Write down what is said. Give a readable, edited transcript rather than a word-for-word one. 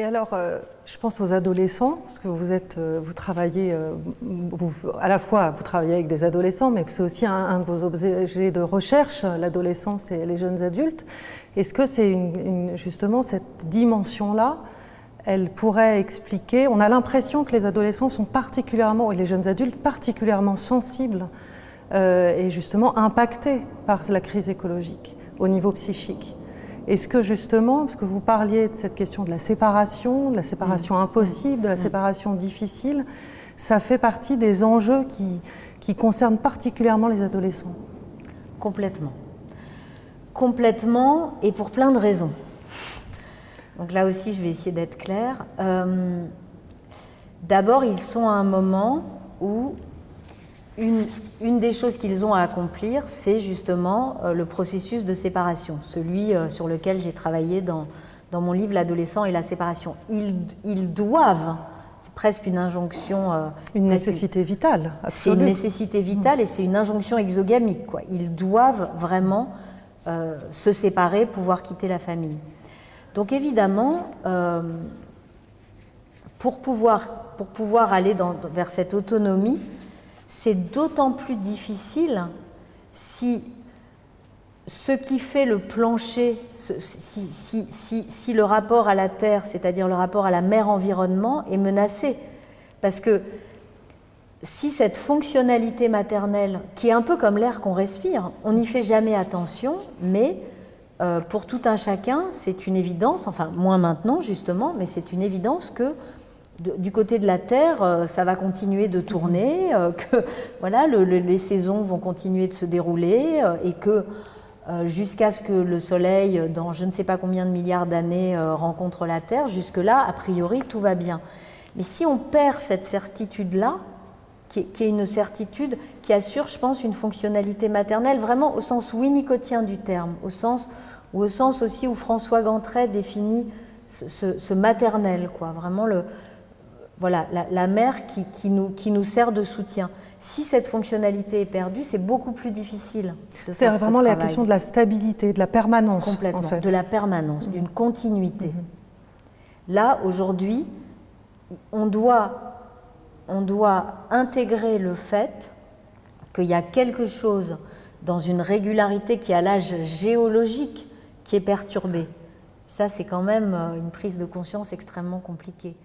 alors, je pense aux adolescents, parce que vous travaillez, à la fois vous travaillez avec des adolescents, mais c'est aussi un de vos objets de recherche, l'adolescence et les jeunes adultes. Est-ce que c'est justement cette dimension-là, elle pourrait expliquer, on a l'impression que les adolescents sont particulièrement, et les jeunes adultes particulièrement sensibles et justement impactés par la crise écologique au niveau psychique. Est-ce que justement, parce que vous parliez de cette question de la séparation impossible, de la séparation difficile, ça fait partie des enjeux qui concernent particulièrement les adolescents? Complètement. Complètement, et pour plein de raisons. Donc là aussi, je vais essayer d'être claire. D'abord, ils sont à un moment où une des choses qu'ils ont à accomplir, c'est justement le processus de séparation, celui sur lequel j'ai travaillé dans mon livre « L'adolescent et la séparation ». Ils doivent, c'est presque une injonction... une nécessité vitale, absolue. C'est une nécessité vitale et c'est une injonction exogamique, quoi. Ils doivent vraiment se séparer, pouvoir quitter la famille. Donc évidemment, pour pouvoir aller vers cette autonomie, c'est d'autant plus difficile si ce qui fait le plancher, si le rapport à la terre, c'est-à-dire le rapport à la mère-environnement, est menacé. Parce que si cette fonctionnalité maternelle, qui est un peu comme l'air qu'on respire, on n'y fait jamais attention, mais pour tout un chacun, c'est une évidence, enfin moins maintenant justement, mais c'est une évidence que du côté de la Terre, ça va continuer de tourner, que voilà, les saisons vont continuer de se dérouler et que jusqu'à ce que le Soleil, dans je ne sais pas combien de milliards d'années, rencontre la Terre, jusque-là, a priori, tout va bien. Mais si on perd cette certitude-là, qui est une certitude qui assure, je pense, une fonctionnalité maternelle, vraiment au sens winnicottien du terme, au sens aussi où François Gantret définit ce maternel, quoi, vraiment voilà, la mère qui nous sert de soutien. Si cette fonctionnalité est perdue, c'est beaucoup plus difficile de faire ce travail. C'est vraiment la question de la stabilité, de la permanence. Complètement, en fait. de la permanence, d'une continuité. Là, aujourd'hui, on doit intégrer le fait qu'il y a quelque chose dans une régularité qui a l'âge géologique qui est perturbée. Ça, c'est quand même une prise de conscience extrêmement compliquée.